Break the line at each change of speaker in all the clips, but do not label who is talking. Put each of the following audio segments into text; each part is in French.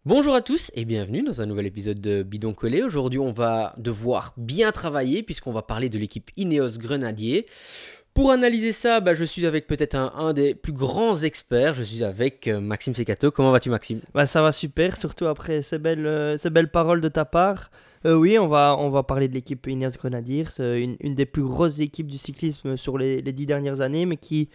Bonjour à tous et bienvenue dans un nouvel épisode de Bidon Collé. Aujourd'hui, on va devoir bien travailler puisqu'on va parler de l'équipe Ineos Grenadier. Pour analyser ça, je suis avec peut-être un des plus grands experts. Je suis avec Maxime Secato. Comment vas-tu, Maxime?
Ça va super, surtout après ces belles paroles de ta part. Oui, on va parler de l'équipe Ineos Grenadiers, c'est une des plus grosses équipes du cyclisme sur les 10 dernières années, mais qui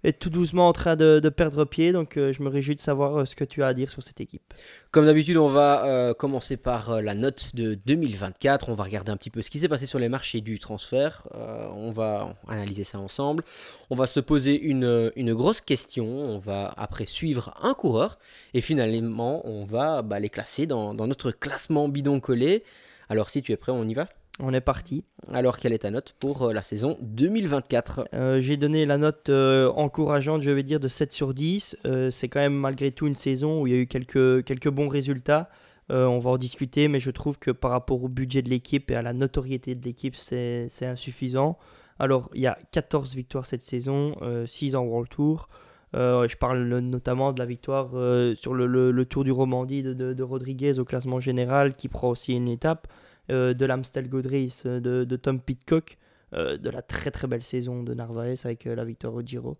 est tout doucement en train de perdre pied. Donc je me réjouis de savoir ce que tu as à dire sur cette équipe.
Comme d'habitude, on va commencer par la note de 2024. On va regarder un petit peu ce qui s'est passé sur les marchés du transfert. On va analyser ça ensemble. On va se poser une grosse question. On va après suivre un coureur. Et finalement, on va les classer dans notre classement bidon collé. Alors si tu es prêt, on y va.
On est parti.
Alors quelle est ta note pour la saison 2024?
J'ai donné la note encourageante, je vais dire, de 7 sur 10. C'est quand même malgré tout une saison où il y a eu quelques bons résultats. On va en discuter, mais je trouve que par rapport au budget de l'équipe et à la notoriété de l'équipe, c'est insuffisant. Alors, il y a 14 victoires cette saison, 6 en World Tour. Je parle notamment de la victoire sur le Tour du Romandie de Rodriguez au classement général, qui prend aussi une étape, de l'Amstel Gold Race de Tom Pidcock, de la très très belle saison de Narvaez avec la victoire au Giro.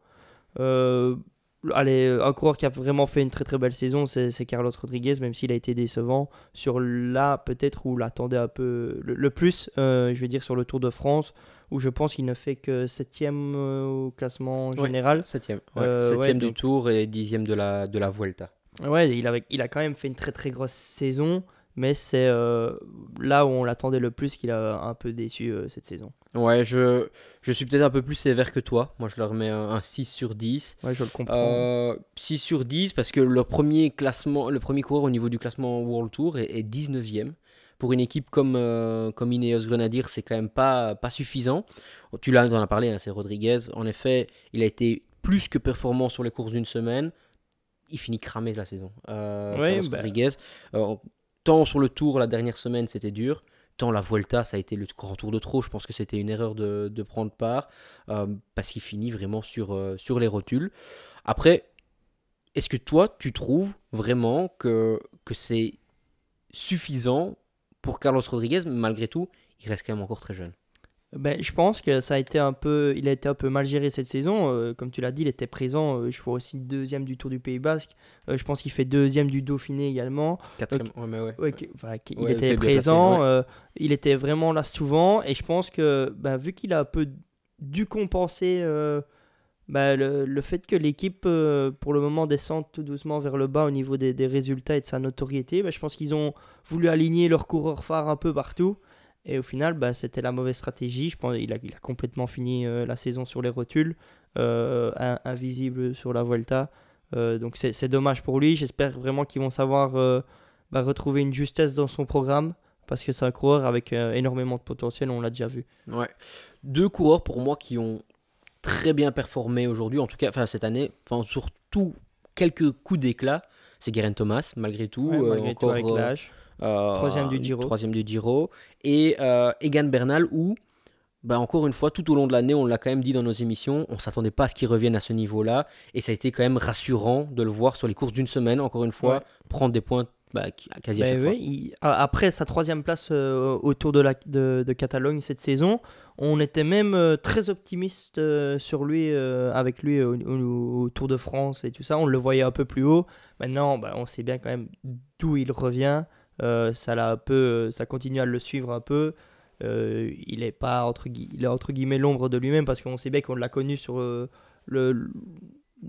Euh, un coureur qui a vraiment fait une très très belle saison, c'est Carlos Rodriguez, même s'il a été décevant sur là peut-être où l'attendait un peu le plus, je vais dire sur le Tour de France, où je pense qu'il ne fait que 7ème au classement
Oui,
général.
septième. Ouais,
Ouais,
septième du
donc,
Tour et dixième de la Vuelta.
ouais, il a quand même fait une très très grosse saison, mais c'est là où on l'attendait le plus qu'il a un peu déçu cette saison.
Ouais, je suis peut-être un peu plus sévère que toi. Moi, je leur mets un 6 sur 10.
Ouais, je le comprends.
6 sur 10 parce que leur premier classement, le premier coureur au niveau du classement World Tour est 19e. Pour une équipe comme Ineos Grenadier, c'est quand même pas suffisant. Tu en as parlé, hein, c'est Rodriguez. En effet, il a été plus que performant sur les courses d'une semaine. Il finit cramé la saison.
Ouais,
Carlos
bah,
Rodriguez. Euh, Tant sur le Tour la dernière semaine, c'était dur. Tant la Vuelta, ça a été le grand tour de trop. Je pense que c'était une erreur de prendre part parce qu'il finit vraiment sur les rotules. Après, est-ce que toi, tu trouves vraiment que c'est suffisant pour Carlos Rodriguez, mais malgré tout, il reste quand même encore très jeune?
je pense que il a été un peu mal géré cette saison. Comme tu l'as dit, il était présent. Je vois aussi deuxième du Tour du Pays Basque. Je pense qu'il fait deuxième du Dauphiné également.
Quatrième, ouais, mais ouais.
Ouais, voilà, il
Ouais, il
était
fait bien placé, ouais.
présent. Il était vraiment là souvent. Et je pense que vu qu'il a un peu dû compenser le fait que l'équipe, pour le moment, descende tout doucement vers le bas au niveau des résultats et de sa notoriété, je pense qu'ils ont voulu aligner leurs coureurs phares un peu partout. Et au final, c'était la mauvaise stratégie. Je pense qu'il a complètement fini la saison sur les rotules, invisible sur la Vuelta. Donc c'est dommage pour lui. J'espère vraiment qu'ils vont savoir retrouver une justesse dans son programme, parce que c'est un coureur avec énormément de potentiel, on l'a déjà vu.
Ouais. Deux coureurs pour moi qui ont très bien performé aujourd'hui, en tout cas enfin, cette année, enfin, surtout quelques coups d'éclat. C'est Geraint Thomas, malgré
Ouais,
tout,
malgré tout, avec
encore
l'âge. Troisième du Giro.
troisième du Giro. Et Egan Bernal, où, encore une fois, tout au long de l'année, on l'a quand même dit dans nos émissions, on ne s'attendait pas à ce qu'il revienne à ce niveau-là. Et ça a été quand même rassurant de le voir sur les courses d'une semaine, encore une fois,
Ouais.
prendre des points quasi à chaque fois.
Oui, après sa troisième place au Tour de Catalogne cette saison, on était même très optimiste sur lui, avec lui au Tour de France et tout ça. On le voyait un peu plus haut. Maintenant, on sait bien quand même d'où il revient. Ça continue à le suivre un peu. Il est pas il est entre guillemets l'ombre de lui-même, parce qu'on sait bien qu'on l'a connu sur le,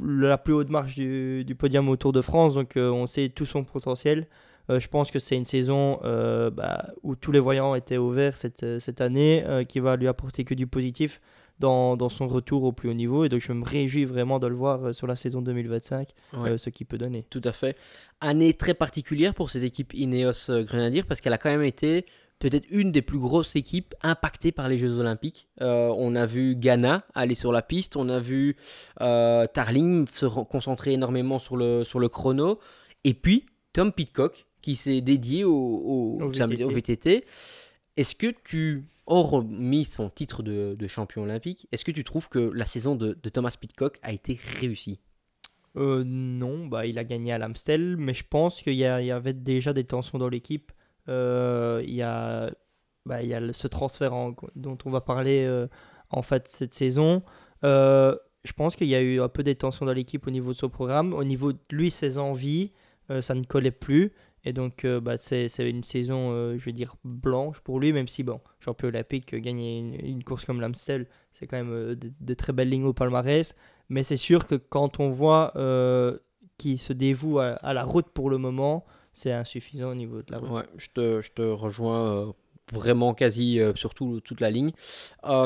la plus haute marche du podium au Tour de France. Donc on sait tout son potentiel. Je pense que c'est une saison où tous les voyants étaient au vert cette année, qui va lui apporter que du positif dans son retour au plus haut niveau. Et donc je me réjouis vraiment de le voir sur la saison 2025,
Ouais.
ce qu'il peut donner.
Tout à fait. Année très particulière pour cette équipe Ineos Grenadier parce qu'elle a quand même été peut-être une des plus grosses équipes impactées par les Jeux Olympiques. On a vu Ghana aller sur la piste, on a vu Tarling concentrer énormément sur le chrono, et puis Tom Pidcock qui s'est dédié
Au
au
VTT.
VTT. Est-ce que hormis son titre de champion olympique, est-ce que tu trouves que la saison de Thomas Pidcock a été réussie?
Non, il a gagné à l'Amstel, mais je pense il y avait déjà des tensions dans l'équipe. Il y a, il y a ce transfert dont on va parler en fait cette saison. Euh, je pense qu'il y a eu un peu des tensions dans l'équipe au niveau de son programme. Au niveau de lui, ses envies, ça ne collait plus. Et donc, c'est une saison, je vais dire, blanche pour lui, même si, bon, champion olympique, gagner une course comme l'Amstel, c'est quand même de très belles lignes au palmarès. Mais c'est sûr que quand on voit qu'il se dévoue à la route pour le moment, c'est insuffisant au niveau de la route.
Ouais, je te rejoins vraiment quasi sur toute la ligne.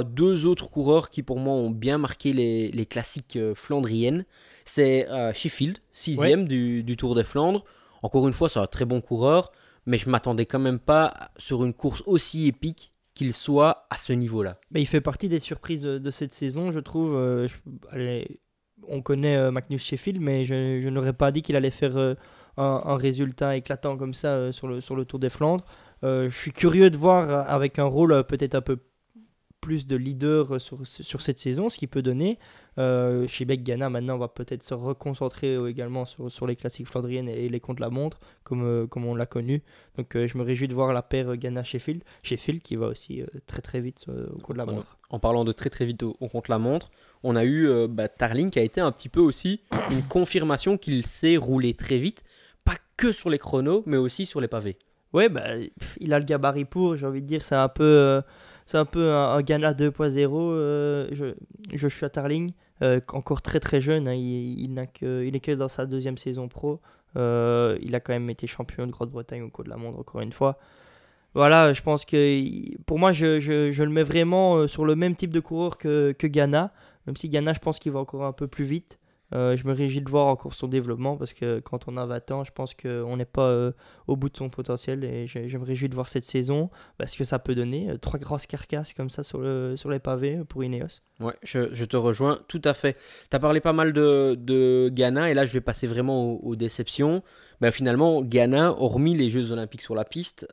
Deux autres coureurs qui pour moi ont bien marqué les classiques flandriennes, c'est Sheffield,
Ouais,
sixième du Tour des Flandres. Encore une fois, c'est un très bon coureur, mais je m'attendais quand même pas sur une course aussi épique qu'il soit à ce niveau-là.
mais il fait partie des surprises de cette saison, je trouve. Allez, on connaît Magnus Sheffield, mais je n'aurais pas dit qu'il allait faire un résultat éclatant comme ça sur le Tour des Flandres. Je suis curieux de voir avec un rôle peut-être un peu plus de leader sur cette saison, ce qu'il peut donner. Chez Beck Ghana, maintenant, on va peut-être se reconcentrer également sur les classiques flandriennes et les contre-la-montre, comme on l'a connu. Donc, je me réjouis de voir la paire Ghana-Sheffield. Sheffield qui va aussi très très vite au contre-la-montre.
En parlant de très très vite au contre-la-montre, on a eu Tarling qui a été un petit peu aussi une confirmation qu'il sait rouler très vite, pas que sur les chronos, mais aussi sur les pavés.
Ouais, il a le gabarit pour, j'ai envie de dire, c'est un peu un Ghana 2.0, Joshua Tarling, encore très très jeune, hein, il n'est que dans sa deuxième saison pro. Il a quand même été champion de Grande-Bretagne au cours de la montre, encore une fois. Voilà, je pense que pour moi, je le mets vraiment sur le même type de coureur que Ghana, même si Ghana, je pense qu'il va encore un peu plus vite. Je me réjouis de voir encore son développement parce que quand on a 20 ans, je pense qu'on n'est pas au bout de son potentiel et je me réjouis de voir cette saison parce que ça peut donner trois grosses carcasses comme ça sur les pavés pour Ineos.
Ouais, je te rejoins tout à fait. Tu as parlé pas mal de Ghana et là je vais passer vraiment aux déceptions. Finalement, Ghana, hormis les Jeux Olympiques sur la piste,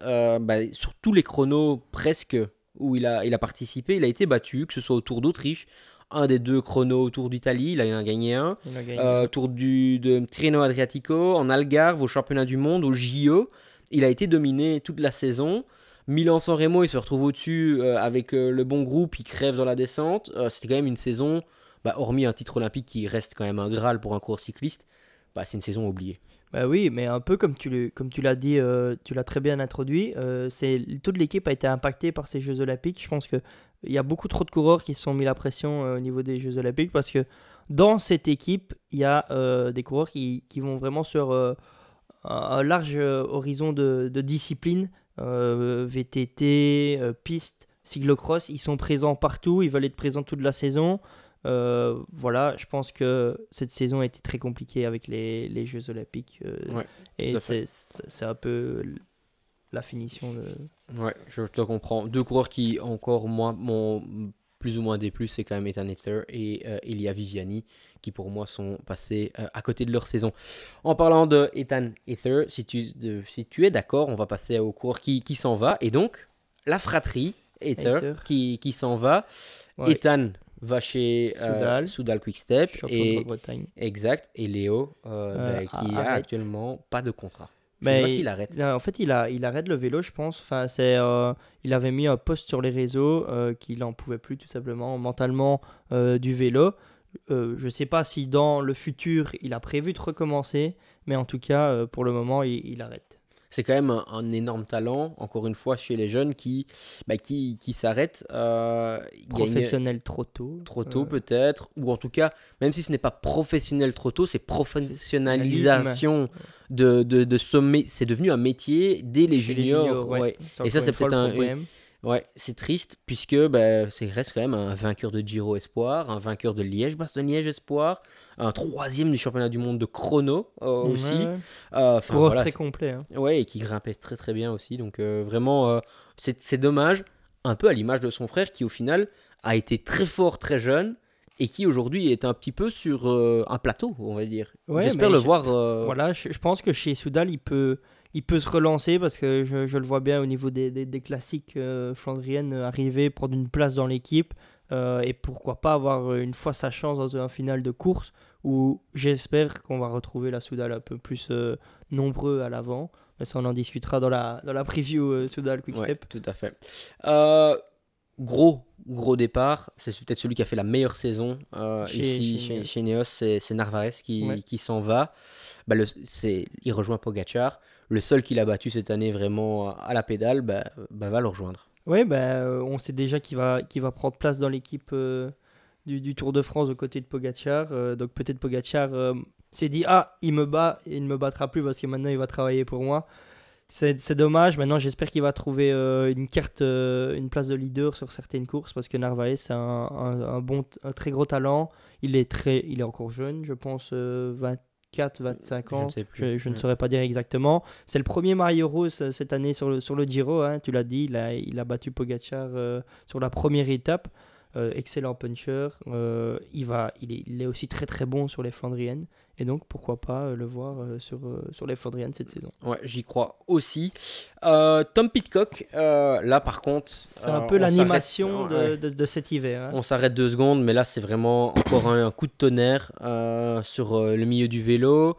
sur tous les chronos presque où il a participé, il a été battu, que ce soit au Tour d'Autriche, un des deux chronos au Tour d'Italie, il en a gagné un,
Il a gagné.
Tour de Tirreno Adriatico, en Algarve, au championnat du monde, au JO. Il a été dominé toute la saison. Milan-San Remo, il se retrouve au-dessus avec le bon groupe, il crève dans la descente. C'était quand même une saison, hormis un titre olympique qui reste quand même un Graal pour un coureur cycliste, c'est une saison oubliée.
Bah oui, mais un peu comme tu l'as dit, tu l'as très bien introduit, toute l'équipe a été impactée par ces Jeux Olympiques. Je pense qu'il y a beaucoup trop de coureurs qui se sont mis la pression au niveau des Jeux Olympiques parce que dans cette équipe, il y a des coureurs qui vont vraiment sur un large horizon de disciplines, VTT, piste, cyclocross. Ils sont présents partout, ils veulent être présents toute la saison. Voilà, je pense que cette saison a été très compliquée avec les Jeux Olympiques
Ouais, tout
et
à fait.
c'est un peu la finition de...
Ouais, je te comprends. Deux coureurs qui, encore moi, m'ont plus ou moins déplu, c'est quand même Ethan Ether et Elia Viviani, qui pour moi sont passés à côté de leur saison. En parlant de Ethan Ether, si tu es d'accord, on va passer au coureur qui s'en va. Et donc, la fratrie Ether
Hater.
qui s'en va.
Ouais,
Ethan va chez
Soudal,
Soudal Quickstep
champion de
et
Grande-Bretagne.
exact. Et Léo qui a
Arrête.
actuellement pas de contrat. Je sais pas s'il
Mais
arrête.
en fait, il arrête le vélo, je pense. Enfin, il avait mis un post sur les réseaux qu'il en pouvait plus, tout simplement, mentalement, du vélo. Je ne sais pas si dans le futur, il a prévu de recommencer, mais en tout cas, pour le moment, il arrête.
C'est quand même un énorme talent, encore une fois, chez les jeunes qui s'arrêtent. Il y a
Professionnel trop tôt.
trop tôt peut-être, ou en tout cas, même si ce n'est pas professionnel trop tôt, c'est
Professionnalisme
professionnalisation de sommet. C'est devenu un métier dès les
chez les
juniors.
juniors, ouais.
Ouais.
C'est
Et ça,
encore
c'est
une fois
peut-être
le problème.
ouais, c'est triste puisque c'est reste quand même un vainqueur de Giro Espoir, un vainqueur de Liège-Bastogne-Liège Espoir, un troisième du championnat du monde de chrono aussi.
Ouais.
Enfin
Coureur
voilà,
très complet, hein.
ouais, et qui grimpait très très bien aussi. Donc vraiment, c'est dommage, un peu à l'image de son frère qui au final a été très fort très jeune et qui aujourd'hui est un petit peu sur un plateau, on va dire.
Ouais,
J'espère
mais
le voir.
voilà, je pense que chez Soudal, il peut se relancer parce que je le vois bien au niveau des classiques flandriennes arriver, prendre une place dans l'équipe et pourquoi pas avoir une fois sa chance dans un final de course où j'espère qu'on va retrouver la Soudal un peu plus nombreux à l'avant. Mais ça, on en discutera dans la preview Soudal
Ouais,
Quickstep.
tout à fait. Euh, gros départ. C'est peut-être celui qui a fait la meilleure saison ici
Chez Ineos.
chez Ineos. C'est Narvaez
Ouais.
qui s'en va. Bah, il rejoint Pogacar. Le seul qu'il a battu cette année vraiment à la pédale, va le rejoindre.
Ouais, on sait déjà qu'il va prendre place dans l'équipe du Tour de France aux côtés de Pogacar. Donc peut-être Pogacar s'est dit, ah, il me bat, il ne me battra plus parce que maintenant il va travailler pour moi. C'est dommage. Maintenant, j'espère qu'il va trouver une place de leader sur certaines courses parce que Narvaez, c'est un très gros talent. Il est encore jeune, je pense, 24, 25
Je ne
ans.
sais plus.
Je ne
Ouais.
saurais pas dire exactement. C'est le premier Mario Rose cette année sur le Giro, hein, tu l'as dit. Il a battu Pogacar sur la première étape. Excellent puncher. Il est aussi très très bon sur les Flandriennes. Et donc, pourquoi pas le voir sur les Flandriennes cette saison.
Ouais, j'y crois aussi. Tom Pidcock, là par contre,
C'est un peu
on s'arrête.
l'animation
Ouais.
de cet hiver, hein.
On s'arrête 2 secondes, mais là c'est vraiment encore un coup de tonnerre sur le milieu du vélo.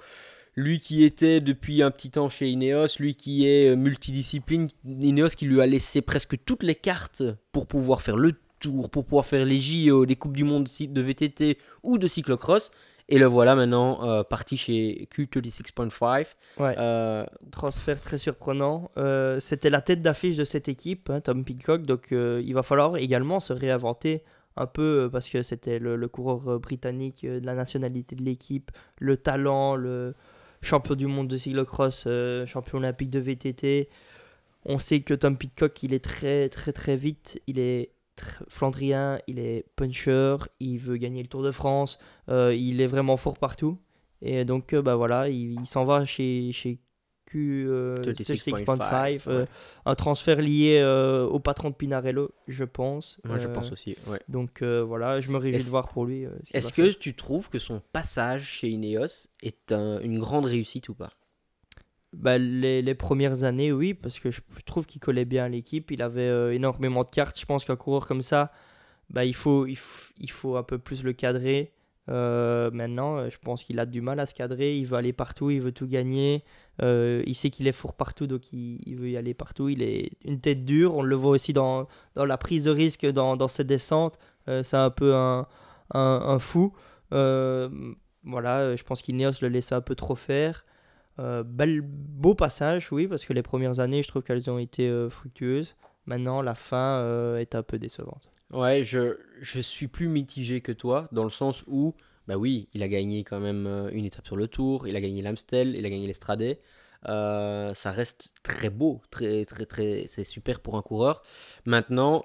Lui qui était depuis un petit temps chez Ineos, lui qui est multidiscipline, Ineos qui lui a laissé presque toutes les cartes pour pouvoir faire le tour, pour pouvoir faire les JO, les Coupes du Monde de VTT ou de cyclocross. Et le voilà maintenant parti chez Q36.5.
Ouais,
Euh,
transfert très surprenant. C'était la tête d'affiche de cette équipe, hein, Tom Pidcock. Donc, il va falloir également se réinventer un peu parce que c'était le coureur britannique de la nationalité de l'équipe, le talent, le champion du monde de cyclocross, champion olympique de VTT. On sait que Tom Pidcock, il est très très très vite, il est flandrien, il est puncher, il veut gagner le Tour de France, il est vraiment fort partout. Et donc voilà, il s'en va chez Q36.5,
36.5, ouais.
un transfert lié au patron de Pinarello, je pense.
Moi je pense aussi, ouais.
Donc voilà, je me réjouis de
Est-ce
voir pour lui ce qu'il va
est-ce
faire.
que tu trouves que son passage chez Ineos est une grande réussite ou pas?
Les premières années, oui, parce que je trouve qu'il collait bien à l'équipe. Il avait énormément de cartes. Je pense qu'un coureur comme ça, il faut un peu plus le cadrer. Maintenant, je pense qu'il a du mal à se cadrer. Il veut aller partout, il veut tout gagner. Il sait qu'il est fort partout, donc il veut y aller partout. Il est une tête dure. On le voit aussi dans la prise de risque, dans ses descentes. C'est un peu un fou. Euh, voilà, je pense qu'Ineos le laissait un peu trop faire. Beau passage, oui, parce que les premières années, je trouve qu'elles ont été fructueuses. Maintenant, la fin est un peu décevante.
Ouais, je suis plus mitigé que toi, dans le sens où, bah oui, il a gagné quand même une étape sur le Tour, il a gagné l'Amstel, il a gagné l'Estrade. Ça reste très beau, très, c'est super pour un coureur. Maintenant,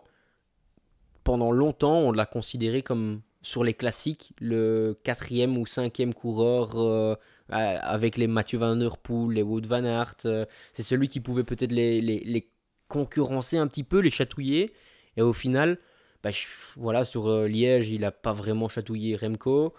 pendant longtemps, on l'a considéré comme, sur les classiques, le quatrième ou cinquième coureur avec les Mathieu Van Der Poel, les Wout Van Aert. C'est celui qui pouvait peut-être les concurrencer un petit peu, les chatouiller. Et au final, voilà, sur Liège, il n'a pas vraiment chatouillé Remco.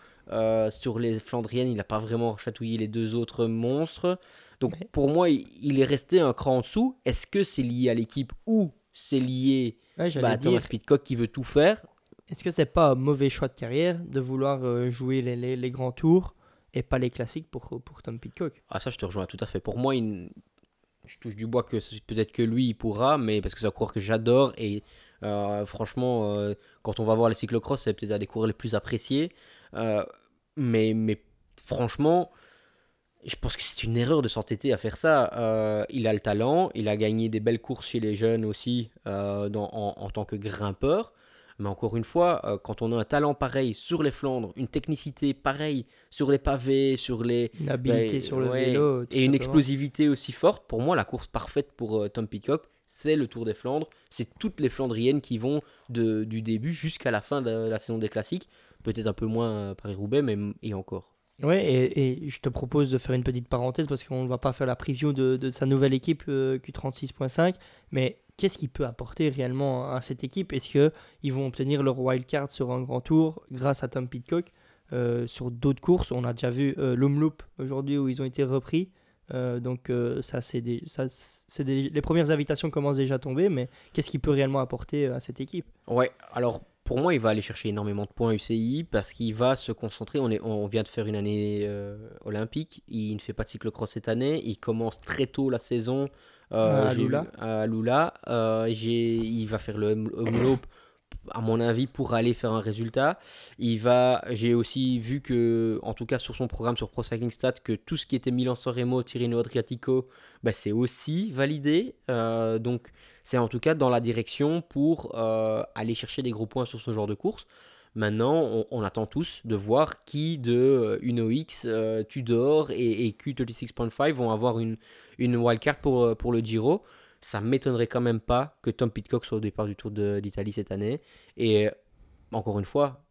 Sur les Flandriennes, il n'a pas vraiment chatouillé les deux autres monstres. Donc
Mais
pour moi, il est resté un cran en dessous. Est-ce que c'est lié à l'équipe ou c'est lié
ouais, j'allais
à
dire,
Thomas Pidcock qui veut tout faire?
est-ce que c'est pas un mauvais choix de carrière de vouloir jouer les grands tours et pas les classiques pour Tom Pidcock?
Ah, ça, je te rejoins tout à fait. Pour moi, je touche du bois que peut-être que lui, il pourra, mais parce que c'est un coureur que j'adore et franchement, quand on va voir les cyclocross, c'est peut-être un des coureurs les plus appréciés. Euh, mais franchement, je pense que c'est une erreur de s'entêter à faire ça. Il a le talent, il a gagné des belles courses chez les jeunes aussi en tant que grimpeur. Mais encore une fois, quand on a un talent pareil sur les Flandres, une technicité pareille sur les pavés, sur les,
Une habilité sur le
ouais,
vélo, tout
et une
simplement.
explosivité aussi forte, pour moi, la course parfaite pour Tom Pidcock, c'est le Tour des Flandres. C'est toutes les Flandriennes qui vont du début jusqu'à la fin de la saison des classiques. Peut-être un peu moins Paris-Roubaix, mais et encore.
Ouais, et je te propose de faire une petite parenthèse parce qu'on ne va pas faire la preview de sa nouvelle équipe Q36.5, mais qu'est-ce qu'il peut apporter réellement à cette équipe? Est-ce qu'ils vont obtenir leur wildcard sur un grand tour grâce à Tom Pidcock? Sur d'autres courses, on a déjà vu l'Omloop aujourd'hui où ils ont été repris. Donc ça, les premières invitations commencent déjà à tomber, mais qu'est-ce qu'il peut réellement apporter à cette équipe?
Ouais, alors Pour moi, il va aller chercher énormément de points UCI parce qu'il va se concentrer. On vient de faire une année olympique. Il ne fait pas de cyclocross cette année. Il commence très tôt la saison
À
j'ai vu
Lula.
à Lula. Il va faire le Omloop, à mon avis, pour aller faire un résultat. J'ai aussi vu que, en tout cas sur son programme sur Pro Cycling Stats, que tout ce qui était Milan-San Remo, Tirreno Adriatico, bah, c'est aussi validé. Donc c'est en tout cas dans la direction pour aller chercher des gros points sur ce genre de course. Maintenant, on attend tous de voir qui de UnoX, Tudor et Q36.5 vont avoir une wildcard pour le Giro. Ça m'étonnerait quand même pas que Tom Pidcock soit au départ du Tour d'Italie cette année. Et encore une fois,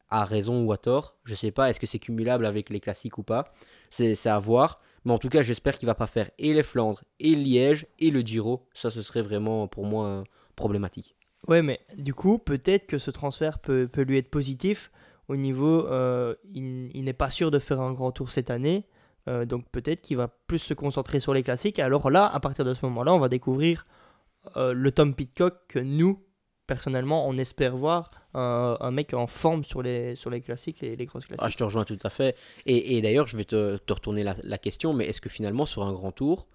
à raison ou à tort, je sais pas, est-ce que c'est cumulable avec les classiques ou pas. C'est à voir. Mais en tout cas, j'espère qu'il va pas faire et les Flandres, et Liège, et le Giro. Ça, ce serait vraiment pour moi problématique.
Ouais, mais du coup, peut-être que ce transfert peut lui être positif au niveau, il n'est pas sûr de faire un grand tour cette année, donc peut-être qu'il va plus se concentrer sur les classiques. Et alors là, à partir de ce moment-là, on va découvrir le Tom Pidcock que nous, personnellement, on espère voir, un mec en forme sur les classiques, les grosses
Ah, je
classiques.
te rejoins tout à fait. Et d'ailleurs, je vais te retourner la question, mais est-ce que finalement, sur un grand tour,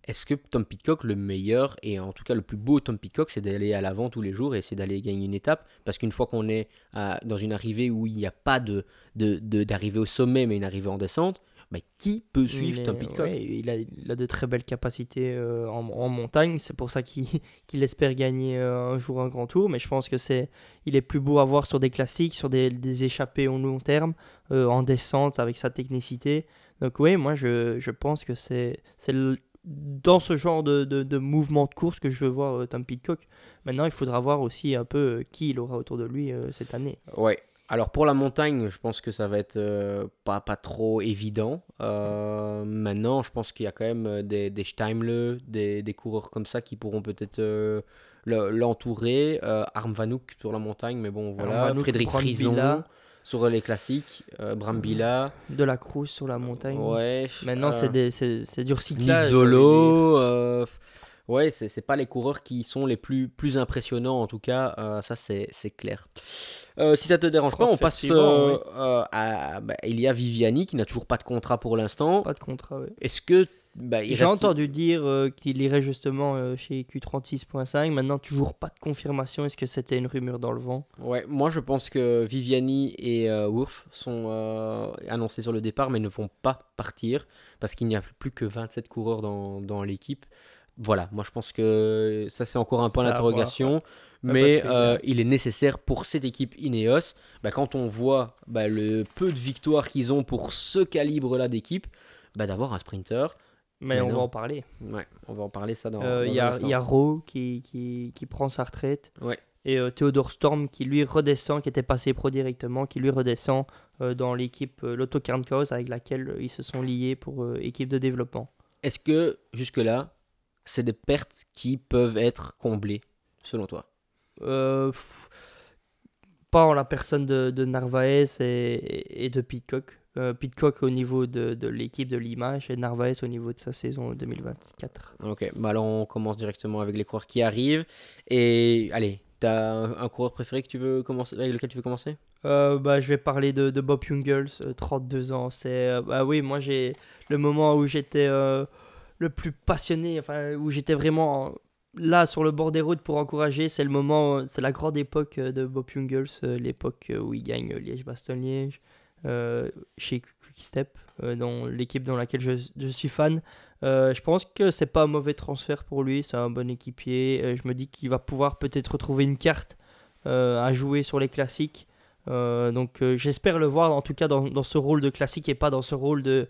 est-ce que Tom Pidcock, le meilleur, et en tout cas le plus beau Tom Pidcock, c'est d'aller à l'avant tous les jours et c'est d'aller gagner une étape? Parce qu'une fois qu'on est dans une arrivée où il n'y a pas d'arrivée au sommet, mais une arrivée en descente, bah, qui peut suivre Tom
Ouais,
Pidcock?
il a de très belles capacités en montagne. C'est pour ça qu'il espère gagner un jour un grand tour. Mais je pense que il est plus beau à voir sur des classiques, sur des échappées au long terme, en descente avec sa technicité. Donc oui, moi je pense que dans ce genre de mouvement de course que je veux voir Tom Pidcock. Maintenant, il faudra voir aussi un peu qui il aura autour de lui cette année.
Ouais. Alors pour la montagne, je pense que ça va être pas trop évident. Maintenant, je pense qu'il y a quand même des Steimle, des coureurs comme ça qui pourront peut-être l'entourer. Harm Vanouk sur la montagne, mais bon
Alors,
voilà.
Vanouk,
Frédéric Frison
Brambilla,
sur les classiques.
euh,
Brambilla.
de la Cruz sur la montagne.
Ouais.
Maintenant, c'est du recyclage, j'ai envie de dire.
Nizzolo. Ouais, c'est pas les coureurs qui sont les plus impressionnants en tout cas. Ça, c'est clair. Si ça te dérange pas, on
Transfert
passe
suivant, oui.
à. Bah, il y a Viviani qui n'a toujours pas de contrat pour l'instant.
Pas de contrat, oui.
Est-ce que. Bah, il
J'ai
reste.
entendu dire qu'il irait justement chez Q36.5. Maintenant, toujours pas de confirmation. Est-ce que c'était une rumeur dans le vent?
Ouais, moi je pense que Viviani et Wurf sont annoncés sur le départ, mais ne vont pas partir parce qu'il n'y a plus que 27 coureurs dans l'équipe. Voilà, moi je pense que ça c'est encore un point
Ça à voir, ouais.
d'interrogation,
Ouais, parce
mais
qu'il y a...
il est nécessaire pour cette équipe Ineos. Bah, quand on voit le peu de victoires qu'ils ont pour ce calibre-là d'équipe, d'avoir un sprinter.
Mais on va
Maintenant,
en parler.
ouais, on va en parler ça
Il
dans
y
un
a, il y
instant.
a Rowe qui prend sa retraite.
Ouais.
Et Theodore Storm qui lui redescend, qui était passé pro directement, qui lui redescend dans l'équipe Lotto Kernkaus avec laquelle ils se sont liés pour équipe de développement.
Est-ce que jusque-là, c'est des pertes qui peuvent être comblées, selon toi?
Pff, pas en la personne de Narvaez et de Pitcock. Pitcock au niveau de l'équipe de l'image et Narvaez au niveau de sa saison 2024.
Ok, alors on commence directement avec les coureurs qui arrivent. Et allez, t'as un coureur préféré que tu veux commencer, avec lequel tu veux commencer?
Je vais parler de Bob Jungels, 32 ans. Bah oui, moi j'ai le moment où j'étais le plus passionné, enfin où j'étais vraiment là sur le bord des routes pour encourager. C'est le moment, c'est la grande époque de Bob Jungels, l'époque où il gagne Liège-Bastogne-Liège chez Quick-Step, dans l'équipe dans laquelle je suis fan. Je pense que c'est pas un mauvais transfert pour lui, c'est un bon équipier. Je me dis qu'il va pouvoir peut-être retrouver une carte à jouer sur les classiques. J'espère le voir en tout cas dans ce rôle de classique et pas dans ce rôle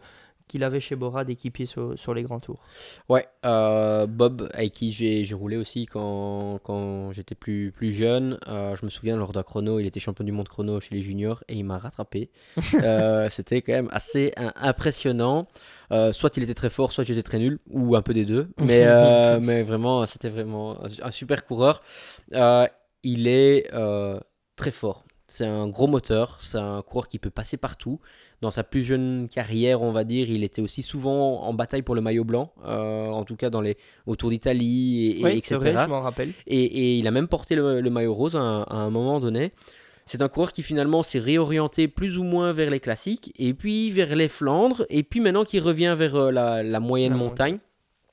qu'il avait chez Bora d'équipier sur les grands tours.
Ouais, Bob, avec qui j'ai roulé aussi quand j'étais plus jeune. Je me souviens, lors d'un chrono, il était champion du monde chrono chez les juniors et il m'a rattrapé. C'était quand même assez impressionnant. Soit il était très fort, soit j'étais très nul, ou un peu des deux. Mais vraiment, c'était vraiment un super coureur. Il est très fort. C'est un gros moteur, c'est un coureur qui peut passer partout. Dans sa plus jeune carrière, on va dire, il était aussi souvent en bataille pour le maillot blanc, en tout cas au Tour d'Italie,
Oui, c'est vrai,
etc.
je m'en rappelle.
Et il a même porté le maillot rose à un moment donné. C'est un coureur qui finalement s'est réorienté plus ou moins vers les classiques, et puis vers les Flandres, et puis maintenant qui revient vers la moyenne
La montagne.
montagne.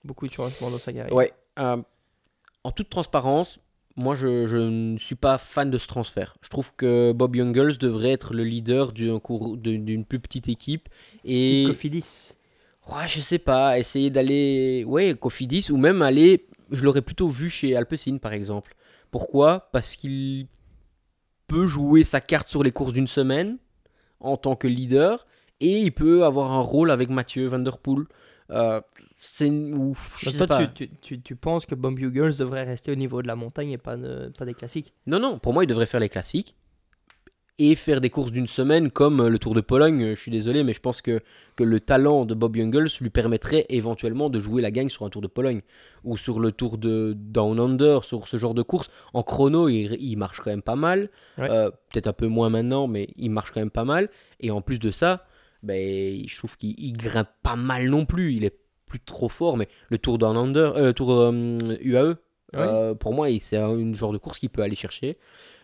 Beaucoup de changements dans sa carrière.
Ouais, en toute transparence, moi je ne suis pas fan de ce transfert. Je trouve que Bob Jungels devrait être le leader d'une plus petite équipe.
Steve
Et
Cofidis.
ouais, je sais pas, essayer d'aller, ouais, Cofidis, ou même aller, je l'aurais plutôt vu chez Alpecin par exemple. Pourquoi? Parce qu'il peut jouer sa carte sur les courses d'une semaine en tant que leader, et il peut avoir un rôle avec Mathieu Van Der Poel. Je
Donc
sais
toi,
pas.
tu penses que Bob Jungels devrait rester au niveau de la montagne et pas des classiques?
Non, non, pour moi, il devrait faire les classiques et faire des courses d'une semaine comme le Tour de Pologne. Je suis désolé, mais je pense que le talent de Bob Jungels lui permettrait éventuellement de jouer la gagne sur un Tour de Pologne ou sur le Tour de Down Under, sur ce genre de course. En chrono, il marche quand même pas mal.
Ouais.
Peut-être un peu moins maintenant, mais il marche quand même pas mal. Et en plus de ça, ben, je trouve qu'il grimpe pas mal non plus. Il est plus trop fort, mais le Tour Down Under, Tour UAE,
Ouais.
pour moi, c'est une genre de course qu'il peut aller chercher.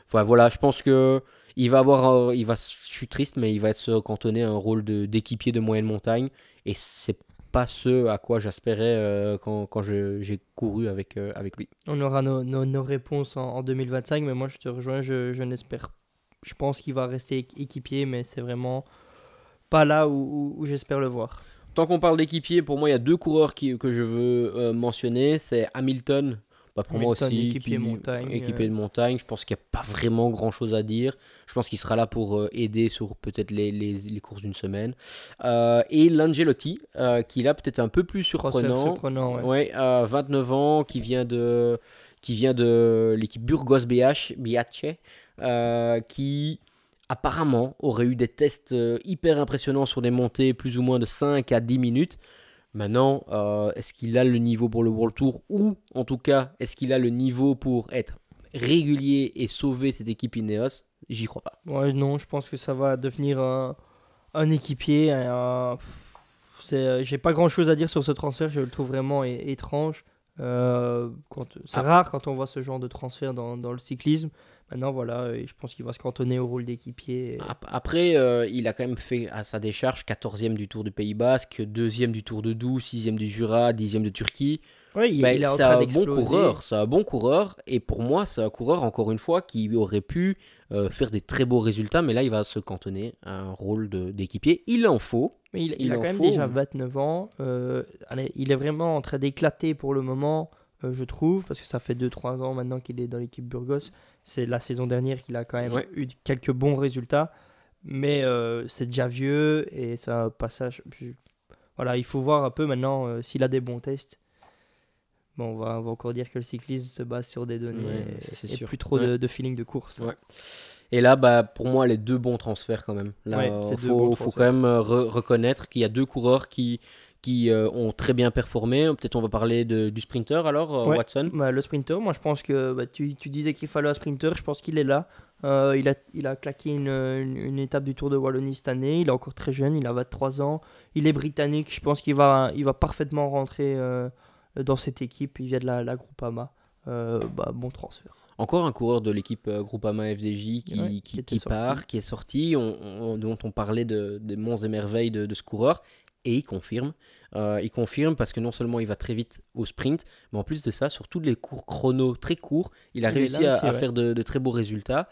Enfin, voilà, je pense que je suis triste, mais il va se cantonner à un rôle d'équipier de moyenne montagne, et c'est pas ce à quoi j'aspérais quand j'ai couru avec lui.
On aura nos réponses en 2025, mais moi je te rejoins, je n'espère. Je pense qu'il va rester équipier, mais c'est vraiment pas là où j'espère le voir.
Tant qu'on parle d'équipier, pour moi, il y a deux coureurs que je veux mentionner. C'est Hamilton, bah, pour moi
Hamilton,
aussi,
équipier montagne.
équipé de montagne. Je pense qu'il n'y a pas vraiment grand-chose à dire. Je pense qu'il sera là pour aider sur peut-être les courses d'une semaine. Et Langelotti, qui là peut-être un peu plus
Transfert
surprenant.
surprenant, ouais.
Ouais, 29 ans, qui vient de l'équipe Burgos BH, qui apparemment aurait eu des tests hyper impressionnants sur des montées plus ou moins de 5 à 10 minutes. Maintenant, est-ce qu'il a le niveau pour le World Tour, ou en tout cas, est-ce qu'il a le niveau pour être régulier et sauver cette équipe Ineos? J'y crois pas.
Ouais, non, je pense que ça va devenir un équipier. J'ai pas grand chose à dire sur ce transfert, je le trouve vraiment étrange. C'est
Ah,
rare quand on voit ce genre de transfert dans le cyclisme. Maintenant, voilà, et je pense qu'il va se cantonner au rôle d'équipier.
Après, il a quand même fait à sa décharge 14e du Tour du Pays Basque, 2e du Tour de Doubs, 6e du Jura, 10e de Turquie.
Oui,
Ben,
il est en
c'est
train
un bon
d'exploser.
coureur, c'est un bon coureur, et pour moi, c'est un coureur, encore une fois, qui aurait pu faire des très beaux résultats, mais là, il va se cantonner à un rôle d'équipier. Il en faut.
Mais il
Il
a
en
quand même
faut.
déjà 29 ans. Allez, il est vraiment en train d'éclater pour le moment, je trouve, parce que ça fait 2-3 ans maintenant qu'il est dans l'équipe Burgos. C'est la saison dernière qu'il a quand même
Ouais.
eu quelques bons résultats. Mais c'est déjà vieux et c'est un passage. Voilà, il faut voir un peu maintenant s'il a des bons tests. Bon, on va encore dire que le cyclisme se base sur des données
Ouais, ça, c'est
et
sûr.
plus trop
Ouais.
de feeling de course.
Ouais. Et là, bah, pour moi, les deux bons transferts quand même. Là,
Ouais, c'est deux bons
faut quand
transferts.
même reconnaître qu'il y a deux coureurs qui ont très bien performé. Peut-être on va parler du sprinter alors,
Ouais,
Watson.
bah, le sprinter, moi je pense que tu disais qu'il fallait un sprinter, je pense qu'il est là. Il a claqué une étape du Tour de Wallonie cette année, il est encore très jeune, il a 23 ans, il est britannique, je pense qu'il va parfaitement rentrer dans cette équipe, il vient de la Groupama. Bon transfert.
Encore un coureur de l'équipe Groupama FDJ
Ouais, qui était sorti.
qui est sorti, dont on parlait des monts et merveilles de ce coureur, et il confirme. Il confirme parce que non seulement il va très vite au sprint, mais en plus de ça, sur tous les cours chrono très courts, il a
Il est
réussi
là
à,
aussi,
à
ouais.
faire de très beaux résultats.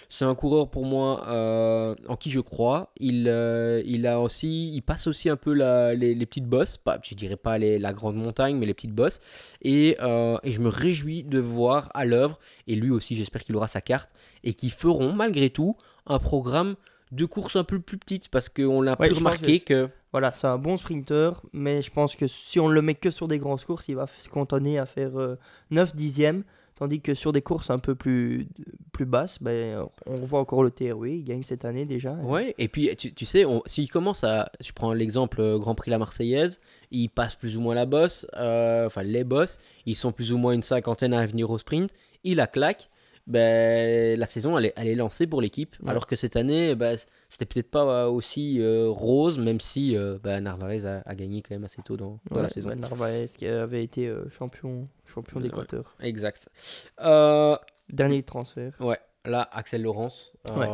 C'est un coureur pour moi en qui je crois. Il passe aussi un peu les petites bosses, pas, je dirais pas la grande montagne, mais les petites bosses. Et je me réjouis de voir à l'œuvre, et lui aussi j'espère qu'il aura sa carte, et qu'ils feront malgré tout un programme de courses un peu plus petites, parce qu'on l'a
Ouais,
pu
je pense
remarquer que...
Voilà, c'est un bon sprinter, mais je pense que si on le met que sur des grandes courses, il va se cantonner à faire 9 dixièmes, tandis que sur des courses un peu plus basses, on voit encore le TRW, il gagne cette année déjà.
Ouais, et puis tu sais, s'il commence à... Je prends l'exemple Grand Prix La Marseillaise, il passe plus ou moins la bosse, enfin les bosses, ils sont plus ou moins une cinquantaine à venir au sprint, il la claque, la saison elle est lancée pour l'équipe.
Ouais.
Alors que cette année, c'était peut-être pas aussi rose, même si Narvaez a gagné quand même assez tôt dans la saison.
Narvaez qui avait été champion d'Équateur.
Ouais, exact. Euh,
Dernier transfert.
ouais, là, Axel Laurence,
Ouais.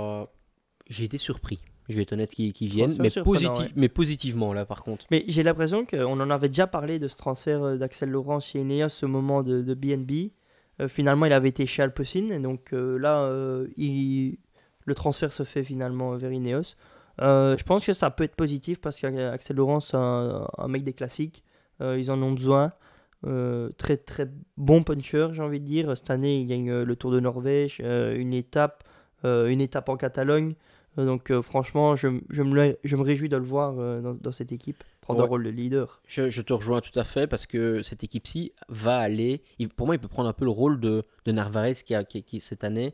j'ai été surpris. Je vais être honnête qu'il vienne,
Transfert surprenant, ouais.
mais positivement là par contre.
Mais j'ai l'impression qu'on en avait déjà parlé de ce transfert d'Axel Laurent chez Ineos au moment de BNB. Finalement, il avait été chez Alpecin. Et donc là, le transfert se fait finalement vers Ineos. Je pense que ça peut être positif parce qu'Axel Laurent, c'est un mec des classiques. Ils en ont besoin. Très très bon puncher, j'ai envie de dire. Cette année, il gagne le Tour de Norvège, une étape en Catalogne. Donc franchement, je me réjouis de le voir dans cette équipe, prendre un
Ouais.
rôle de leader.
Je te rejoins tout à fait parce que cette équipe-ci va aller. Pour moi, il peut prendre un peu le rôle de Narvaez qui cette année.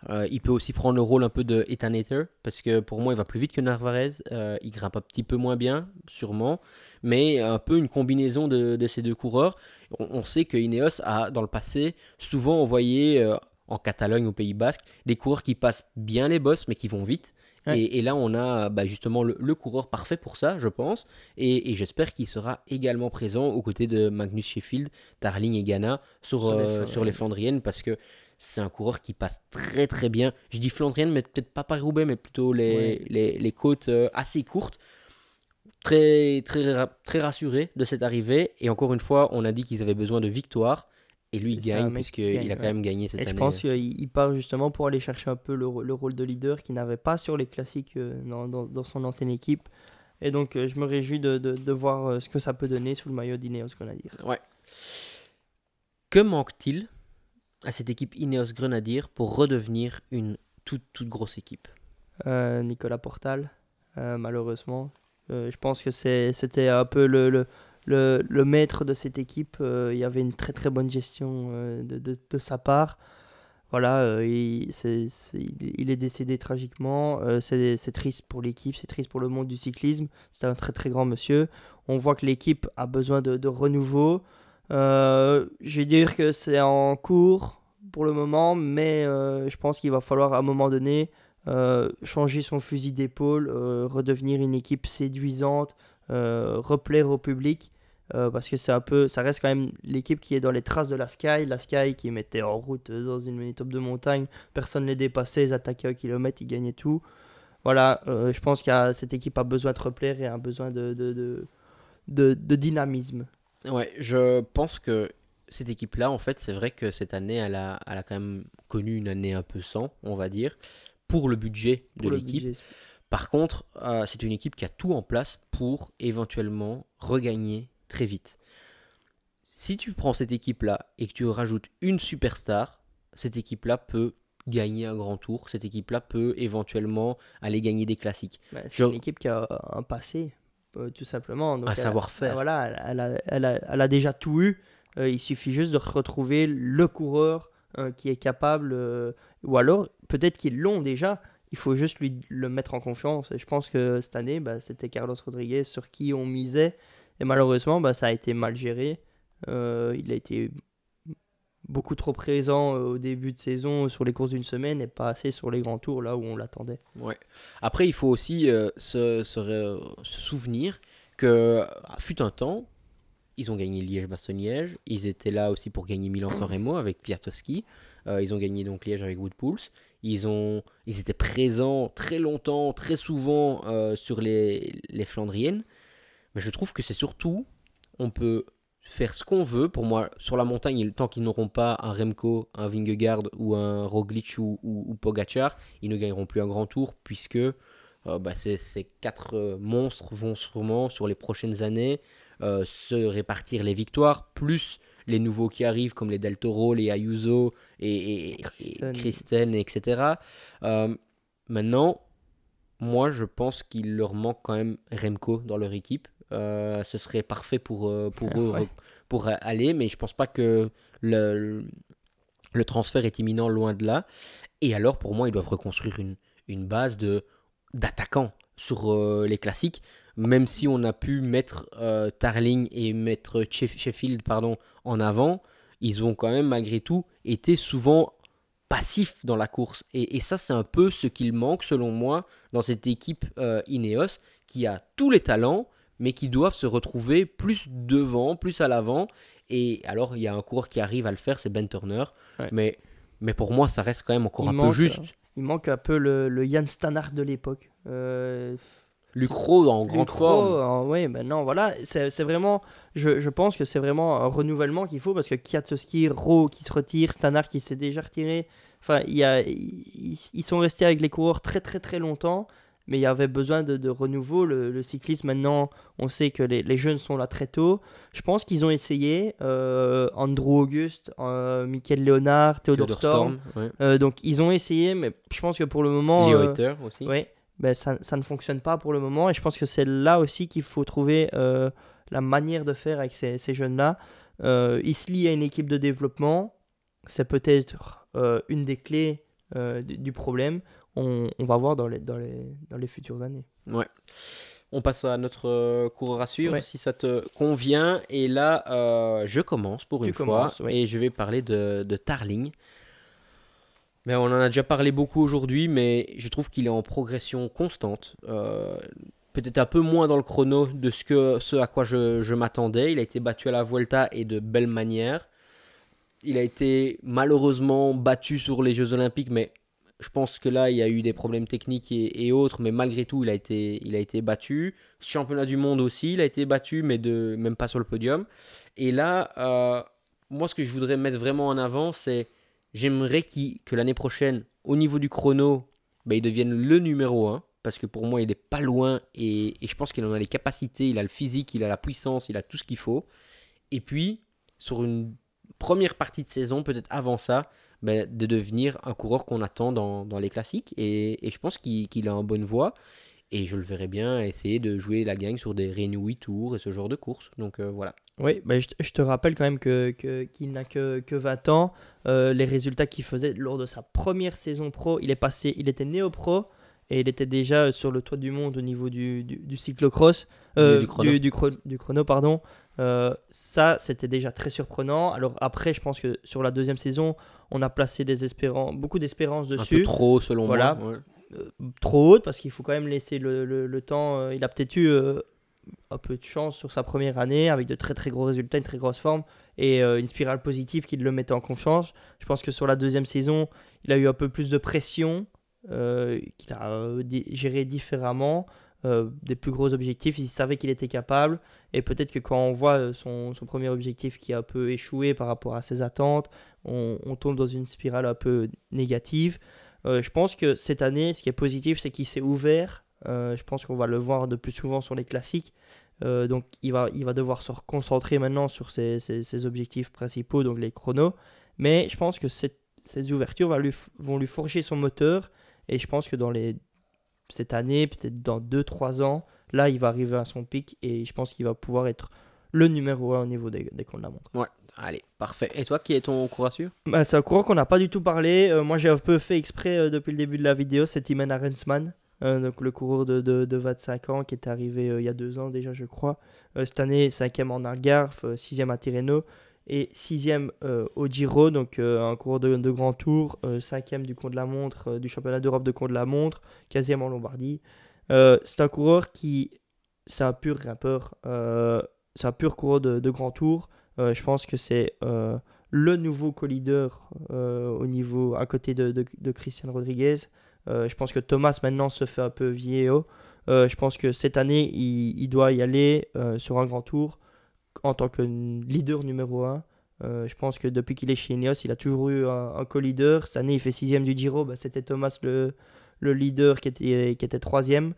Il peut aussi prendre le rôle un peu de Ethan Hayter parce que pour moi, il va plus vite que Narvaez. Il grimpe un petit peu moins bien, sûrement. Mais un peu une combinaison de ces deux coureurs. On sait que Ineos a, dans le passé, souvent envoyé en Catalogne, au Pays Basque, des coureurs qui passent bien les bosses mais qui vont vite.
Ouais.
Et là, on a justement le coureur parfait pour ça, je pense. Et j'espère qu'il sera également présent aux côtés de Magnus Sheffield, Tarling et Ghana sur les Flandriennes parce que c'est un coureur qui passe très très bien. Je dis Flandrienne, mais peut-être pas Paris-Roubaix, mais plutôt
Ouais.
les côtes assez courtes. Très, très rassuré de cette arrivée. Et encore une fois, on a dit qu'ils avaient besoin de victoire. Et lui, il
C'est un
gagne
mec qui
puisqu'il
gagne,
a quand
ouais.
même gagné cette
Et je
année.
pense qu'il part justement pour aller chercher un peu le rôle de leader qu'il n'avait pas sur les classiques dans son ancienne équipe. Et donc je me réjouis de voir ce que ça peut donner sous le maillot d'Ineos Grenadier.
Ouais. Que manque-t-il à cette équipe Ineos Grenadier pour redevenir une toute grosse équipe?
Nicolas Portal, malheureusement. Je pense que c'était un peu le maître de cette équipe. Il y avait une très très bonne gestion de sa part. Voilà, il est décédé tragiquement. C'est triste pour l'équipe, c'est triste pour le monde du cyclisme. C'était un très très grand monsieur. On voit que l'équipe a besoin de renouveau. Je vais dire que c'est en cours pour le moment, mais je pense qu'il va falloir à un moment donné changer son fusil d'épaule, redevenir une équipe séduisante, replaire au public. Parce que ça reste quand même l'équipe qui est dans les traces de la Sky qui mettait en route dans une étape de montagne, personne ne les dépassait, ils attaquaient au kilomètre, ils gagnaient tout. Voilà, je pense que cette équipe a besoin de replaire et a besoin de dynamisme.
Ouais, je pense que cette équipe-là, en fait, c'est vrai que cette année, elle a quand même connu une année un peu sans, on va dire, pour le budget de
Pour le
l'équipe.
budget.
Par contre, c'est une équipe qui a tout en place pour éventuellement regagner très vite. Si tu prends cette équipe-là et que tu rajoutes une superstar, cette équipe-là peut gagner un grand tour. Cette équipe-là peut éventuellement aller gagner des classiques.
Bah, c'est
Je-
une équipe qui a un passé, tout simplement. Donc
Un savoir-faire.
voilà, elle a déjà tout eu. Il suffit juste de retrouver le coureur qui est capable, ou alors peut-être qu'ils l'ont déjà. Il faut juste lui le mettre en confiance. Et je pense que cette année, c'était Carlos Rodriguez sur qui on misait. Et malheureusement, ça a été mal géré. Il a été beaucoup trop présent au début de saison sur les courses d'une semaine et pas assez sur les grands tours là où on l'attendait.
Ouais. Après, il faut aussi se souvenir que fut un temps, ils ont gagné Liège-Bastogne-Liège. Ils étaient là aussi pour gagner Milan-San Remo avec Kwiatkowski. Ils ont gagné donc Liège avec Wout Poels. Ils étaient présents très longtemps, très souvent sur les Flandriennes. Mais je trouve que c'est surtout, on peut faire ce qu'on veut. Pour moi, sur la montagne, tant qu'ils n'auront pas un Remco, un Vingegaard ou un Roglic ou Pogacar, ils ne gagneront plus un grand tour puisque ces quatre monstres vont sûrement, sur les prochaines années, se répartir les victoires, plus les nouveaux qui arrivent comme les Del Toro, les Ayuso et Christen, etc. Maintenant, moi je pense qu'il leur manque quand même Remco dans leur équipe. Ce serait parfait pour eux
Ouais.
pour aller, mais je pense pas que le transfert est imminent, loin de là. Et alors, pour moi, ils doivent reconstruire une base d'attaquants sur les classiques, même si on a pu mettre Tarling et mettre Sheffield en avant, ils ont quand même malgré tout été souvent passif dans la course. Et ça, c'est un peu ce qu'il manque, selon moi, dans cette équipe Ineos, qui a tous les talents, mais qui doivent se retrouver plus devant, plus à l'avant. Et alors, il y a un coureur qui arrive à le faire, c'est Ben Turner.
Ouais.
Mais pour moi, ça reste quand même encore un peu juste.
Il manque un peu le Jan Stannard de l'époque.
Lucro en grande forme.
Oui, maintenant, voilà. C'est vraiment, je pense que c'est vraiment un renouvellement qu'il faut parce que Kwiatkowski, Rowe qui se retire, Stannard qui s'est déjà retiré. Enfin, ils sont restés avec les coureurs très, très, très longtemps. Mais il y avait besoin de renouveau. Le cyclisme, maintenant, on sait que les jeunes sont là très tôt. Je pense qu'ils ont essayé. Andrew Auguste, Michael Léonard, Theodor Storm.
Ouais.
Donc, ils ont essayé, mais je pense que pour le moment...
Léo Hetter aussi.
Oui, ben, ça ne fonctionne pas pour le moment. Et je pense que c'est là aussi qu'il faut trouver la manière de faire avec ces jeunes-là. Ils se lient à une équipe de développement. C'est peut-être une des clés du problème. On va voir dans les futures années.
Ouais. On passe à notre coureur à suivre,
Ouais.
si ça te convient. Et là, je commence pour une fois.
Oui.
Et je vais parler de Tarling. Mais on en a déjà parlé beaucoup aujourd'hui, mais je trouve qu'il est en progression constante. Peut-être un peu moins dans le chrono de ce à quoi je m'attendais. Il a été battu à la Vuelta et de belle manière. Il a été malheureusement battu sur les Jeux Olympiques, mais je pense que là, il y a eu des problèmes techniques et autres, mais malgré tout, il a été battu. Championnat du monde aussi, il a été battu, mais même pas sur le podium. Et là, moi, ce que je voudrais mettre vraiment en avant, c'est j'aimerais que l'année prochaine, au niveau du chrono, il devienne le numéro 1, parce que pour moi, il n'est pas loin, et je pense qu'il en a les capacités, il a le physique, il a la puissance, il a tout ce qu'il faut. Et puis, sur une première partie de saison, peut-être avant ça, de devenir un coureur qu'on attend dans les classiques. Et je pense qu'il a en bonne voie. Et je le verrais bien essayer de jouer la gagne sur des Renewy Tours et ce genre de courses. Donc voilà.
Oui, je te rappelle quand même qu'il n'a que 20 ans. Les résultats qu'il faisait lors de sa première saison pro, il était néo-pro et il était déjà sur le toit du monde au niveau du cyclocross, du chrono, pardon. Ça, c'était déjà très surprenant. Alors après, je pense que sur la deuxième saison, on a placé beaucoup d'espérances dessus.
Un peu trop, selon moi. Ouais.
Trop haute, parce qu'il faut quand même laisser le temps. Il a peut-être eu un peu de chance sur sa première année, avec de très très gros résultats, une très grosse forme, et une spirale positive qui le mettait en confiance. Je pense que sur la deuxième saison, il a eu un peu plus de pression, qu'il a géré différemment. Des plus gros objectifs, il savait qu'il était capable, et peut-être que quand on voit son premier objectif qui a un peu échoué par rapport à ses attentes, on tombe dans une spirale un peu négative. Je pense que cette année, ce qui est positif, c'est qu'il s'est ouvert. Je pense qu'on va le voir de plus souvent sur les classiques, donc il va devoir se concentrer maintenant sur ses objectifs principaux, donc les chronos, mais je pense que ces ouvertures vont lui forger son moteur, et je pense que cette année, peut-être dans 2-3 ans, là, il va arriver à son pic et je pense qu'il va pouvoir être le numéro 1 au niveau des contre-la-montre.
Ouais, allez, parfait. Et toi, qui est ton coureur à suivre ?
C'est un coureur qu'on n'a pas du tout parlé. Moi, j'ai un peu fait exprès depuis le début de la vidéo. C'est Thymen Arensman, donc le coureur de 25 ans qui est arrivé il y a 2 ans déjà, je crois. Cette année, 5e en Algarve, 6e à Tirreno et 6e au Giro, donc un coureur de grand tour, 5e du contre-la-montre, du championnat d'Europe de contre-la-montre, 15e en Lombardie. C'est un coureur c'est un pur grimpeur, c'est un pur coureur de grand tour. Je pense que c'est le nouveau co-leader au niveau, à côté de Christian Rodriguez. Je pense que Thomas maintenant se fait un peu vieillot. Je pense que cette année, il doit y aller sur un grand tour en tant que leader numéro 1. Je pense que depuis qu'il est chez Ineos, il a toujours eu un co-leader. Cette année, il fait 6e du Giro. C'était Thomas le leader qui était 3e.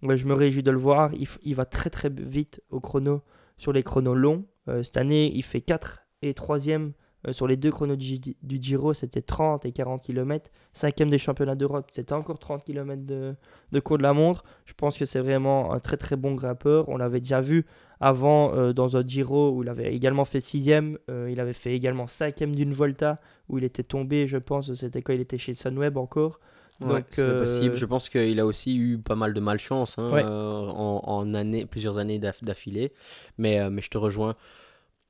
Je me réjouis de le voir. Il va très très vite au chrono, sur les chronos longs. Cette année, il fait 4 et 3e sur les 2 chronos du Giro. C'était 30 et 40 km. 5e des championnats d'Europe, c'était encore 30 km de cours de la montre. Je pense que c'est vraiment un très très bon grimpeur. On l'avait déjà vu avant dans un Giro où il avait également fait 6e. Il avait fait également 5e d'une Volta où il était tombé, je pense. C'était quand il était chez Sunweb encore.
Ouais, c'est possible. Je pense qu'il a aussi eu pas mal de malchance
Ouais.
en plusieurs années d'affilée. Mais je te rejoins.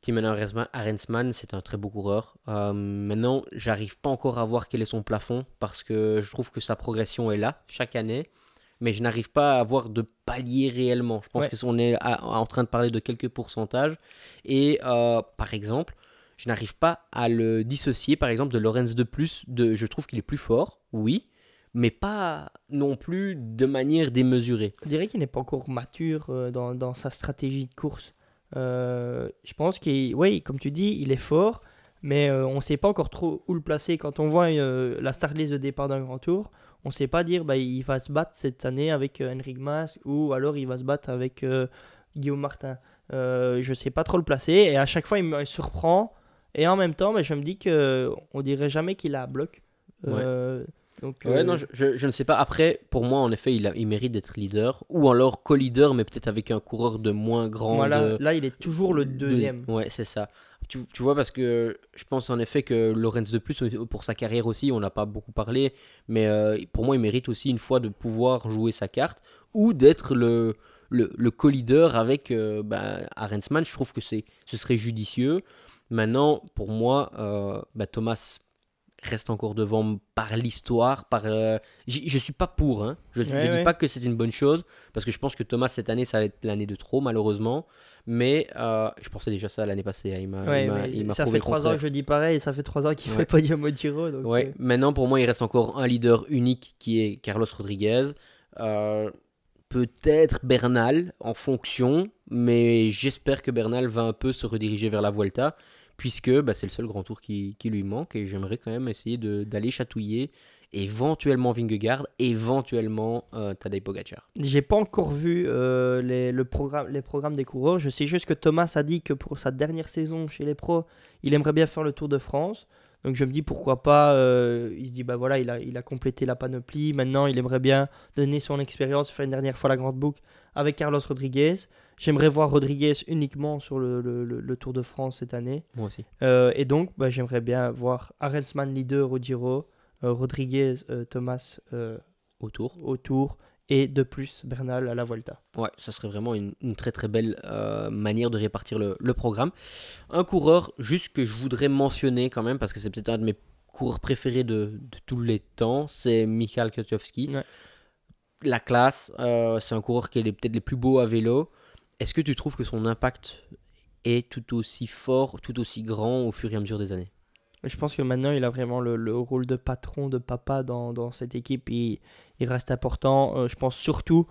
Timoner Arensman, c'est un très beau coureur. Maintenant, j'arrive pas encore à voir quel est son plafond parce que je trouve que sa progression est là chaque année, mais je n'arrive pas à avoir de palier réellement. Je pense
Ouais.
que on est en train de parler de quelques pourcentages et par exemple, je n'arrive pas à le dissocier par exemple de Lorenz de plus. Je trouve qu'il est plus fort, oui, mais pas non plus de manière démesurée.
On dirait qu'il n'est pas encore mature dans sa stratégie de course. Je pense qu'il, oui, comme tu dis, il est fort, mais on ne sait pas encore trop où le placer. Quand on voit la start list de départ d'un grand tour, on ne sait pas dire bah, il va se battre cette année avec Henrik Mas ou alors il va se battre avec Guillaume Martin. Je ne sais pas trop le placer et à chaque fois il me surprend. Et en même temps, bah, je me dis qu'on dirait jamais qu'il a à bloc.
Ouais.
Euh, donc,
Ouais, non, je ne sais pas. Après, pour moi, en effet, il mérite d'être leader. Ou alors co-leader, mais peut-être avec un coureur de moins
voilà,
grande.
là il est toujours le deuxième.
Ouais, c'est ça. Tu vois, parce que je pense en effet que Lorenz de plus, pour sa carrière aussi, on n'a pas beaucoup parlé. Mais pour moi, il mérite aussi une fois de pouvoir jouer sa carte. Ou d'être le co-leader avec Arensman. Je trouve que ce serait judicieux. Maintenant, pour moi, Thomas reste encore devant par l'histoire, je suis pas pour, hein. Je
Ouais,
dis
ouais.
pas que c'est une bonne chose, parce que je pense que Thomas, cette année, ça va être l'année de trop, malheureusement. Mais je pensais déjà ça l'année passée, hein.
Ouais, mais
Il m'a
ça
prouvé
fait
le
3 ans que
contraire.
je dis pareil, et ça fait 3 ans qu'il fait
Ouais.
podium au Giro. Donc,
Ouais. Maintenant, pour moi, il reste encore un leader unique qui est Carlos Rodriguez. Euh, Peut-être Bernal en fonction, mais j'espère que Bernal va un peu se rediriger vers la Vuelta, puisque c'est le seul grand tour qui lui manque, et j'aimerais quand même essayer d'aller chatouiller éventuellement Vingegaard, éventuellement Tadej Pogacar.
j'ai pas encore vu les programmes des coureurs. Je sais juste que Thomas a dit que pour sa dernière saison chez les pros, il aimerait bien faire le Tour de France. Donc je me dis pourquoi pas. Il se dit bah voilà, il a complété la panoplie. Maintenant, il aimerait bien donner son expérience, faire une dernière fois la grande boucle avec Carlos Rodriguez. J'aimerais voir Rodriguez uniquement sur le Tour de France cette année.
Moi aussi.
Et donc, bah, j'aimerais bien voir Arensman leader au Giro, Rodriguez, Thomas
Autour.
au Tour et de plus Bernal à la Vuelta.
Ouais, ça serait vraiment une très très belle manière de répartir le programme. Un coureur, juste que je voudrais mentionner quand même, parce que c'est peut-être un de mes coureurs préférés de tous les temps, c'est Michal Kwiatkowski.
Ouais.
La classe, c'est un coureur qui est peut-être les plus beaux à vélo. Est-ce que tu trouves que son impact est tout aussi fort, tout aussi grand au fur et à mesure des années?
Je pense que maintenant, il a vraiment le rôle de patron, de papa dans cette équipe. Il reste important. Je pense surtout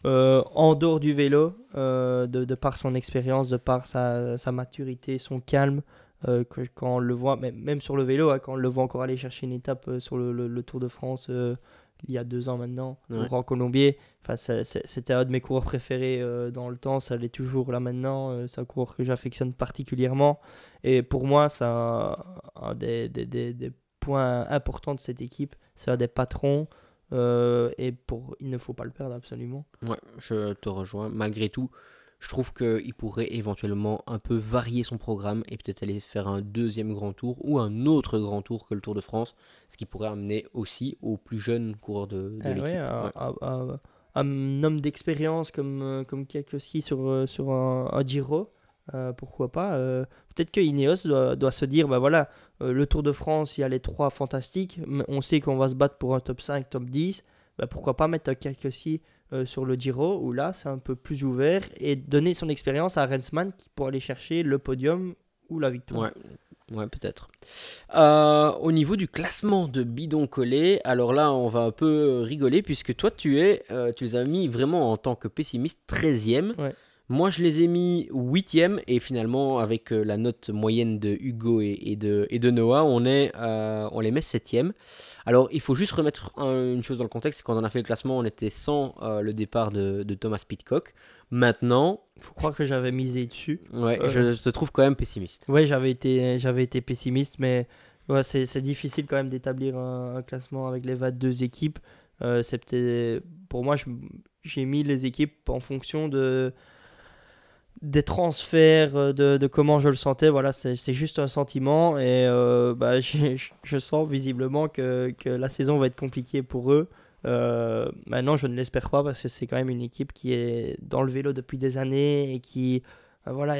en dehors du vélo, de par son expérience, de par sa maturité, son calme. Quand on le voit, même sur le vélo, hein, quand on le voit encore aller chercher une étape sur le Tour de France il y a 2 ans maintenant, au
Ouais.
Grand Colombier. Enfin, c'était un de mes coureurs préférés dans le temps, ça l'est toujours là maintenant. C'est un coureur que j'affectionne particulièrement. Et pour moi, c'est un des points importants de cette équipe. C'est un des patrons. Il ne faut pas le perdre absolument.
Ouais, je te rejoins. Malgré tout, je trouve qu'il pourrait éventuellement un peu varier son programme et peut-être aller faire un deuxième grand tour ou un autre grand tour que le Tour de France, ce qui pourrait amener aussi aux plus jeunes coureurs de l'équipe.
Ouais,
Ouais.
un homme d'expérience comme Kwiatkowski sur un Giro, pourquoi pas. Peut-être que Ineos doit se dire, bah voilà, le Tour de France, il y a les 3 fantastiques, mais on sait qu'on va se battre pour un top 5, top 10, bah pourquoi pas mettre un Kwiatkowski sur le Giro, où là, c'est un peu plus ouvert, et donner son expérience à Rensman pour aller chercher le podium ou la victoire.
Ouais, ouais, peut-être. Au niveau du classement de bidon collé, alors là, on va un peu rigoler puisque toi, tu les as mis vraiment en tant que pessimiste 13e.
Ouais.
Moi, je les ai mis 8e et finalement, avec la note moyenne de Hugo et de Noah, on les met 7e. Alors, il faut juste remettre une chose dans le contexte, c'est quand on a fait le classement, on était sans le départ de Thomas Pidcock. Maintenant,
Faut croire que j'avais misé dessus.
ouais, je te trouve quand même pessimiste.
Ouais, j'avais été pessimiste, mais ouais, c'est difficile quand même d'établir un classement avec les 22 équipes. Pour moi, j'ai mis les équipes en fonction des transferts, de comment je le sentais. Voilà, c'est juste un sentiment. Et bah, je sens visiblement que la saison va être compliquée pour eux. Maintenant, je ne l'espère pas parce que c'est quand même une équipe qui est dans le vélo depuis des années et qui, voilà,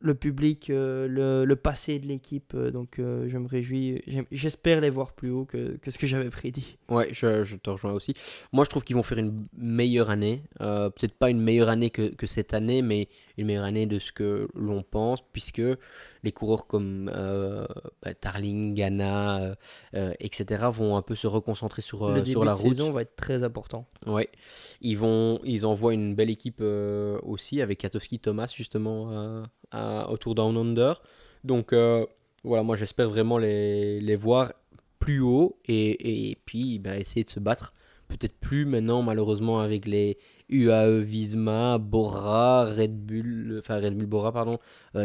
le public, le passé de l'équipe. Donc je me réjouis. J'espère les voir plus haut que ce que j'avais prédit.
Ouais, je te rejoins aussi. Moi, je trouve qu'ils vont faire une meilleure année. Peut-être pas une meilleure année que cette année, mais une meilleure année de ce que l'on pense, puisque les coureurs comme Tarling, Ghana, etc., vont un peu se reconcentrer
Le
sur
début
la
de saison
route.
va être très important.
Ouais, ils envoient une belle équipe aussi avec Katowski Thomas justement autour Down Under. Donc voilà, moi j'espère vraiment les voir plus haut et puis bah, essayer de se battre. Peut-être plus maintenant malheureusement avec les UAE Visma, Bora, Red Bull Bora pardon,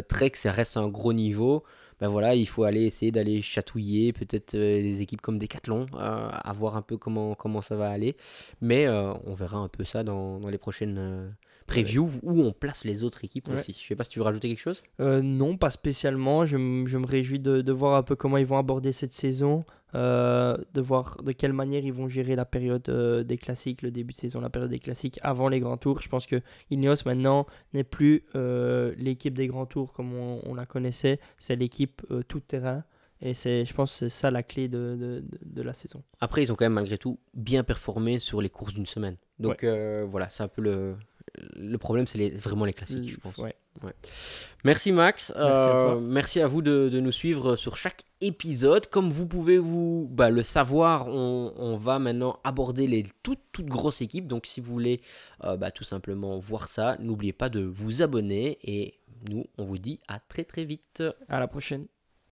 Trek, ça reste un gros niveau. Ben voilà, il faut aller essayer d'aller chatouiller peut-être les équipes comme Decathlon, à voir un peu comment ça va aller. Mais on verra un peu ça dans les prochaines
Ouais.
previews où on place les autres équipes
Ouais.
aussi. Je sais pas si tu veux rajouter quelque chose.
Non, pas spécialement. Je me réjouis de voir un peu comment ils vont aborder cette saison, de voir de quelle manière ils vont gérer la période des classiques, le début de saison, la période des classiques avant les grands tours. Je pense que Ineos maintenant n'est plus l'équipe des grands tours comme on la connaissait, c'est l'équipe tout terrain. Et je pense que c'est ça la clé de la saison.
Après, ils ont quand même malgré tout bien performé sur les courses d'une semaine.
Ouais.
Donc voilà, c'est un peu le problème, c'est vraiment les classiques, je pense.
Ouais.
Ouais. Merci Max,
Merci à toi.
merci à vous de nous suivre sur chaque épisode. Comme vous pouvez le savoir, on va maintenant aborder les toutes grosses équipes. Donc si vous voulez tout simplement voir ça, n'oubliez pas de vous abonner et nous on vous dit à très très vite.
À la prochaine.